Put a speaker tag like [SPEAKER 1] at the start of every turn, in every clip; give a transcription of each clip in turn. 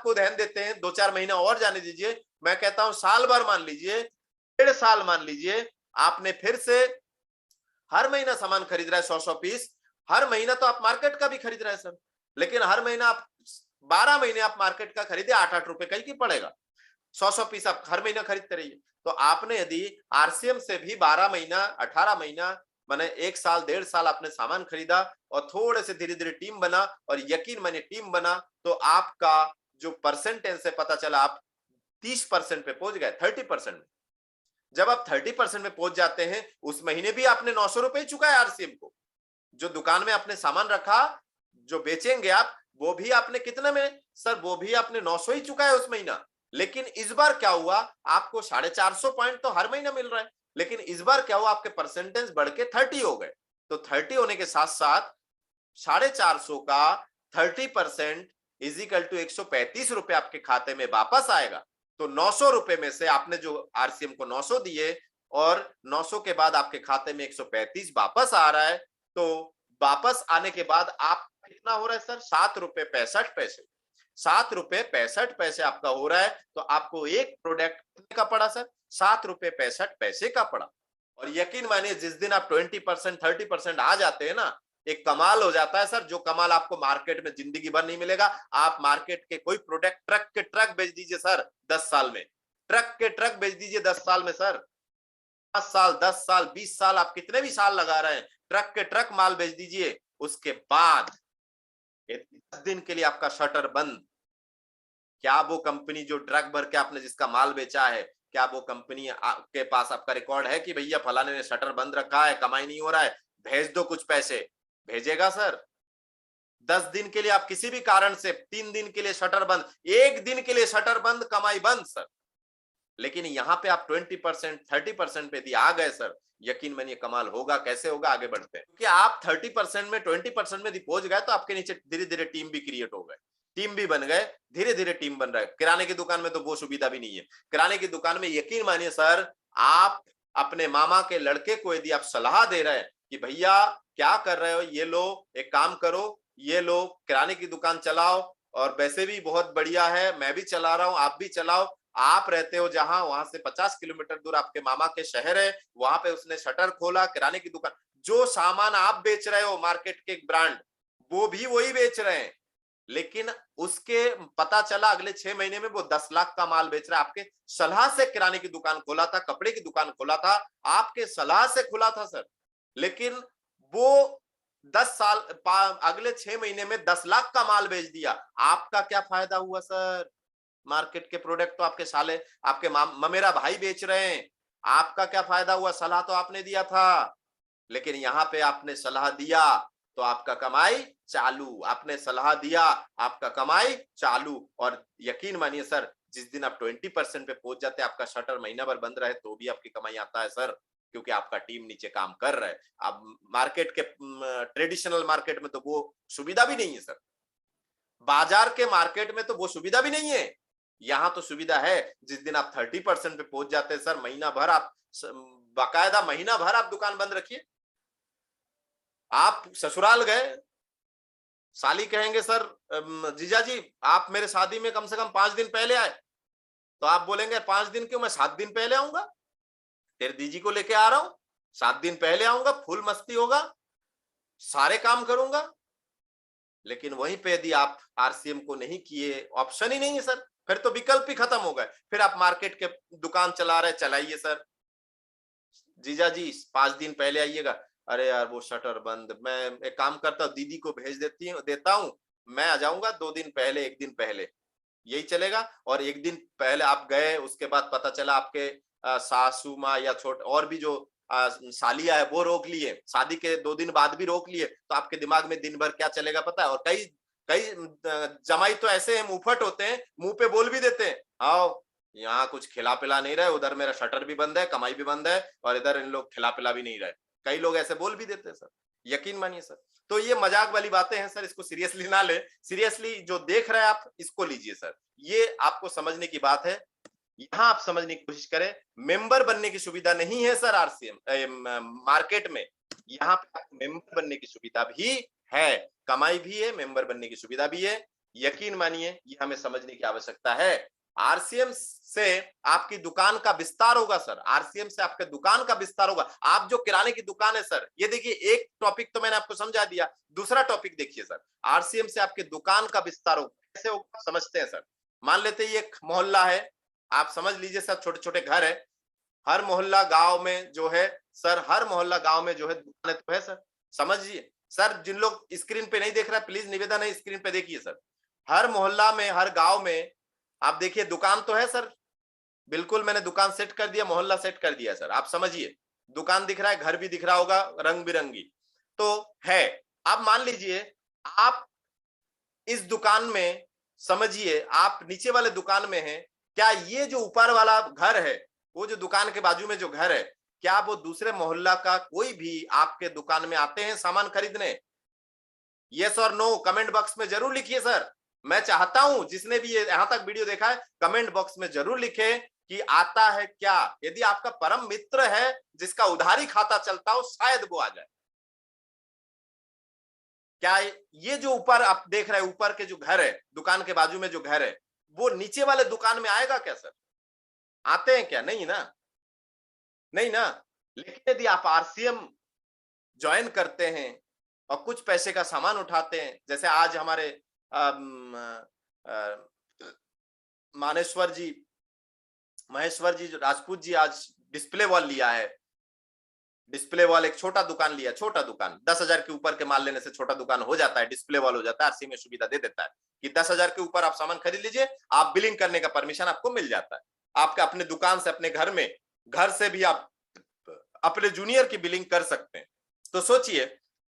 [SPEAKER 1] को ध्यान देते हैं, 2-4 महीना और जाने दीजिए, मैं कहता हूं साल भर मान लीजिए, 1.5 साल मान लीजिए, आपने फिर से हर महीना सामान खरीद रहा है 100-100 पीस, हर महीना तो आप मार्केट का भी खरीद रहे हैं सर, लेकिन हर महीना आप 12 महीने आप मार्केट का खरीदे 8-8 रुपए का ही पड़ेगा, 100-100 पीस आप हर महीना खरीदते रहिए। तो आपने यदि आरसीएम से भी 12 महीना 18 महीना माने 1 साल 1.5 साल आपने सामान खरीदा और थोड़े से धीरे धीरे टीम बना, और यकीन मानिए टीम बना, तो आपका जो परसेंटेज से पता चला आप 30% पे पहुंच गए, 30% में। जब आप 30% में पहुंच जाते हैं, उस महीने भी आपने 900 रुपए चुकाए आरसीएम को, जो दुकान में आपने सामान रखा, जो बेचेंगे आप, वो भी आपने कितने में सर, वो भी आपने 900 ही चुका है उस महीना। लेकिन इस बार क्या हुआ, आपको 450 पॉइंट तो हर महीना मिल रहा है, लेकिन इस बार क्या हुआ, आपके परसेंटेज बढ़ के 30 हो गए। तो 30 होने के साथ साथ 450 का 30% इज इक्वल टू 135 रुपए आपके खाते में वापस आएगा। तो 900 रुपए में से आपने जो आरसीएम को 900 दिए, और 900 के बाद आपके खाते में 135 वापस आ रहा है, तो वापस आने के बाद आप कितना हो रहा है सर, 7 रुपए 65 पैसे, 7 रुपए 65 पैसे आपका हो रहा है। तो आपको एक प्रोडक्ट कितने का पड़ा सर, 7 रुपए 65 पैसे का पड़ा। और यकीन मानिए जिस दिन आप 20% 30% आ जाते हैं ना, एक कमाल हो जाता है सर, जो कमाल आपको मार्केट में जिंदगी भर नहीं मिलेगा। आप मार्केट के कोई प्रोडक्ट ट्रक के ट्रक बेच दीजिए सर 10 साल में, ट्रक के ट्रक बेच दीजिए 10 साल में सर, 5 साल 10 साल 20 साल आप कितने भी साल लगा रहे हैं, ट्रक के ट्रक माल बेच दीजिए, उसके बाद 10 दिन के लिए आपका शटर बंद। क्या वो कंपनी जो ट्रक भर के आपने जिसका माल बेचा है, क्या वो कंपनी के पास आपका रिकॉर्ड है कि भैया फलाने ने शटर बंद रखा है, कमाई नहीं हो रहा है, भेज दो कुछ पैसे, भेजेगा सर? 10 दिन के लिए आप किसी भी कारण से, 3 दिन के लिए शटर बंद, 1 दिन के लिए शटर बंद, कमाई बंद सर। लेकिन यहाँ पे आप 20% 30% पे यदि आ गए सर, यकीन मानिए कमाल होगा। कैसे होगा, आगे बढ़ते हैं। क्योंकि आप 30% में 20% में यदि पहुंच गए, तो आपके नीचे धीरे धीरे टीम भी क्रिएट हो गए, टीम भी बन गए, धीरे धीरे टीम बन रहा है। किराने की दुकान में तो वो सुविधा भी नहीं है। किराने की दुकान में यकीन मानिए सर, आप अपने मामा के लड़के को यदि आप सलाह दे रहे हैं कि भैया क्या कर रहे हो, ये लो एक काम करो, ये लो किराने की दुकान चलाओ, और वैसे भी बहुत बढ़िया है, मैं भी चला रहा हूं, आप भी चलाओ। आप रहते हो जहां, वहां से 50 किलोमीटर दूर आपके मामा के शहर है, वहां पे उसने शटर खोला किराने की दुकान। जो सामान आप बेच रहे हो मार्केट के ब्रांड, वो भी वही बेच रहे हैं, लेकिन उसके पता चला अगले 6 महीने में वो 10 लाख का माल बेच रहा है। आपके सलाह से किराने की दुकान खोला था, कपड़े की दुकान खोला था, आपके सलाह से खुला था सर, लेकिन वो 10 साल अगले 6 महीने में 10 लाख का माल बेच दिया। आपका क्या फायदा हुआ सर? मार्केट के प्रोडक्ट तो आपके साले, आपके ममेरा भाई बेच रहे हैं, आपका क्या फायदा हुआ? सलाह तो आपने दिया था, लेकिन यहाँ पे आपने सलाह दिया तो आपका कमाई चालू, आपने सलाह दिया आपका कमाई चालू। और यकीन मानिए सर, जिस दिन आप 20% पे पहुंच जाते हैं, आपका शटर महीना भर बंद रहे तो भी आपकी कमाई आता है सर, क्योंकि आपका टीम नीचे काम कर रहा है। अब मार्केट के ट्रेडिशनल मार्केट में तो वो सुविधा भी नहीं है सर, बाजार के मार्केट में तो वो सुविधा भी नहीं है। यहाँ तो सुविधा है, जिस दिन आप 30% पे पहुंच जाते हैं सर, महीना भर आप बाकायदा महीना भर आप दुकान बंद रखिए। आप ससुराल गए, साली कहेंगे सर जीजा जी आप मेरे शादी में कम से कम 5 दिन पहले आए, तो आप बोलेंगे 5 दिन क्यों, मैं 7 दिन पहले आऊंगा, तेरे दीजी को लेके आ रहा हूं, 7 दिन पहले आऊंगा, फुल मस्ती होगा, सारे काम करूंगा। लेकिन वहीं पे यदि आप आरसीएम को नहीं किए, ऑप्शन ही नहीं है सर, फिर तो विकल्प ही खत्म हो गए। फिर आप मार्केट के दुकान चला रहे, चलाइए सर, जीजा जी 5 दिन पहले आइएगा, अरे यार वो शटर बंद, मैं एक काम करता हूँ दीदी को भेज देता हूँ, मैं आ जाऊंगा 2 दिन पहले 1 दिन पहले, यही चलेगा। और 1 दिन पहले आप गए, उसके बाद पता चला आपके सासू माँ या छोट और भी जो सालिया है वो रोक लिए, शादी के 2 दिन बाद भी रोक लिए, तो आपके दिमाग में दिन भर क्या चलेगा पता है। और कई कई जमाई तो ऐसे हैं, मुंहफट होते हैं, मुंह पे बोल भी देते हैं, आओ यहाँ कुछ खिला पिला नहीं रहे, उधर मेरा शटर भी बंद है, कमाई भी बंद है, और इधर इन लोग खिला पिला भी नहीं रहे। कई लोग ऐसे बोल भी देते हैं सर, यकीन मानिए सर। तो ये मजाक वाली बातें हैं सर, इसको सीरियसली ना ले, सीरियसली जो देख रहे हैं आप इसको लीजिए सर, ये आपको समझने की बात है। यहां आप समझने की कोशिश करें, मेंबर बनने की सुविधा नहीं है सर आरसीएम मार्केट में, यहाँ पे मेंबर बनने की सुविधा भी है, कमाई भी है, मेंबर बनने की सुविधा भी है। यकीन मानिए ये हमें समझने की आवश्यकता है। आरसीएम से आपकी दुकान का विस्तार होगा सर, आरसीएम से आपके दुकान का विस्तार होगा। आप जो किराने की दुकान है सर, ये देखिए एक टॉपिक तो मैंने आपको समझा दिया, दूसरा टॉपिक देखिए सर, आरसीएम से आपके दुकान का विस्तार होगा। कैसे होगा समझते हैं सर। मान लेते हैं ये एक मोहल्ला है, आप समझ लीजिए सर, छोटे छोटे घर है, हर मोहल्ला गांव में जो है सर, हर मोहल्ला गांव में जो है दुकानें तो है सर, समझिए सर। जिन लोग स्क्रीन पे नहीं देख रहे प्लीज निवेदन है स्क्रीन पे देखिए सर, हर मोहल्ला में हर गांव में आप देखिए दुकान तो है सर, बिल्कुल मैंने दुकान सेट कर दिया, मोहल्ला सेट कर दिया सर, आप समझिए दुकान दिख रहा है, घर भी दिख रहा होगा रंग बिरंगी तो है। अब मान लीजिए आप इस दुकान में, समझिए आप नीचे वाले दुकान में हैं, क्या ये जो ऊपर वाला घर है, वो जो दुकान के बाजू में जो घर है, क्या वो दूसरे मोहल्ला का कोई भी आपके दुकान में आते हैं सामान खरीदने? यस और नो कमेंट बॉक्स में जरूर लिखिए सर। मैं चाहता हूं जिसने भी यहां तक वीडियो देखा है कमेंट बॉक्स में जरूर लिखे कि आता है क्या। यदि आपका परम मित्र है जिसका उधारी खाता चलता हो, शायद वो आ जाए। क्या ये जो ऊपर आप देख रहे हैं, ऊपर के जो घर है, दुकान के बाजू में जो घर है, वो नीचे वाले दुकान में आएगा क्या सर? आते हैं क्या? नहीं ना, नहीं ना। लेकिन यदि आप आरसीएम ज्वाइन करते हैं और कुछ पैसे का सामान उठाते हैं, जैसे आज हमारे मानेश्वर जी, महेश्वर जी राजपूत जी आज डिस्प्ले वॉल लिया है, डिस्प्ले वॉल एक छोटा दुकान लिया, छोटा दुकान 10,000 के ऊपर के माल लेने से छोटा दुकान हो जाता है, डिस्प्ले वॉल हो जाता है, आरसी में सुविधा दे देता है कि 10,000 के ऊपर आप सामान खरीद लीजिए, आप बिलिंग करने का परमिशन आपको मिल जाता है। आपके अपने दुकान से, अपने घर में, घर से भी आप अपने जूनियर की बिलिंग कर सकते हैं। तो सोचिए,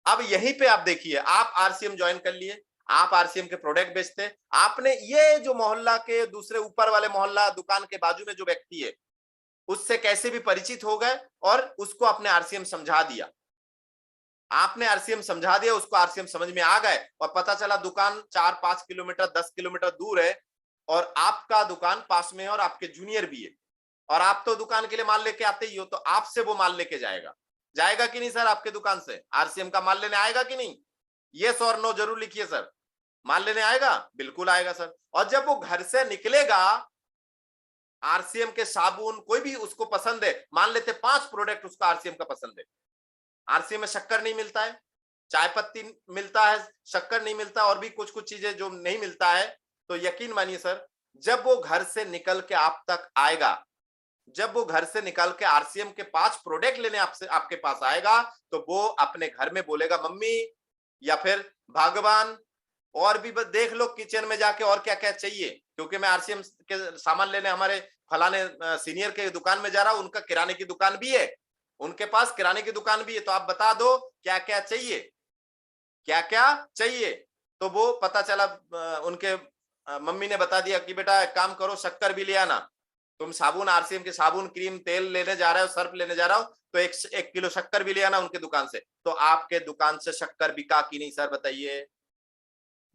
[SPEAKER 1] अब यहीं पे आप देखिए, आप आरसीएम ज्वाइन कर लिए, आप आरसीएम के प्रोडक्ट बेचते, आपने ये जो मोहल्ला के दूसरे ऊपर वाले मोहल्ला दुकान के बाजू में जो व्यक्ति है उससे कैसे भी परिचित हो गए और उसको अपने आरसीएम समझा दिया, आपने आरसीएम समझा दिया, उसको आरसीएम समझ में आ गए और पता चला दुकान 4-5 किलोमीटर 10 किलोमीटर दूर है और आपका दुकान पास में है और आपके जूनियर भी है और आप तो दुकान के लिए माल लेके आते ही हो, तो आपसे वो माल लेके जाएगा, जाएगा कि नहीं सर? आपके दुकान से आरसीएम का माल लेने आएगा कि नहीं? यस और नो जरूर लिखिए सर। माल लेने आएगा, बिल्कुल आएगा सर। और जब वो घर से निकलेगा, आरसीएम के साबुन कोई भी उसको पसंद है, मान लेते 5 प्रोडक्ट उसका आरसीएम का पसंद है, आरसीएम में शक्कर नहीं मिलता है, चाय पत्ती मिलता है, शक्कर नहीं मिलता, और भी कुछ कुछ चीजें जो नहीं मिलता है, तो यकीन मानिए सर, जब वो घर से निकल के आप तक आएगा, जब वो घर से निकल के आरसीएम के 5 प्रोडक्ट लेने आपसे आपके पास आएगा, तो वो अपने घर में बोलेगा मम्मी या फिर भगवान, और भी देख लो किचन में जाके और क्या क्या चाहिए, क्योंकि मैं आरसीएम के सामान लेने हमारे फलाने सीनियर के दुकान में जा रहा हूं, उनका किराने की दुकान भी है, उनके पास किराने की दुकान भी है, तो आप बता दो क्या क्या चाहिए, क्या क्या चाहिए। तो वो पता चला, उनके मम्मी ने बता दिया कि बेटा एक काम करो, शक्कर भी ले आना, तुम साबुन, आरसीएम के साबुन, क्रीम, तेल लेने जा रहे हो, सर्फ लेने जा रहा हो, तो 1 किलो शक्कर भी ले आना उनके दुकान से। तो आपके दुकान से शक्कर बिका कि नहीं सर, बताइए?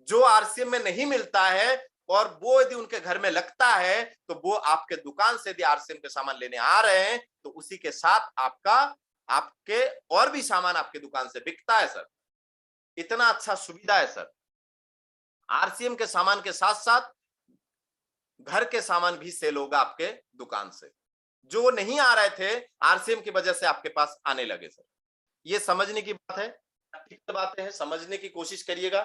[SPEAKER 1] जो आरसीएम में नहीं मिलता है और वो यदि उनके घर में लगता है, तो वो आपके दुकान से यदि आरसीएम के सामान लेने आ रहे हैं, तो उसी के साथ आपके और भी सामान आपके दुकान से बिकता है सर। इतना अच्छा सुविधा है सर। आरसीएम के सामान के साथ साथ घर के सामान भी सेल होगा आपके दुकान से, जो नहीं आ रहे थे आरसीएम की वजह से आपके पास आने लगे सर। ये समझने की बात है, प्रैक्टिकल बातें हैं, समझने की कोशिश करिएगा।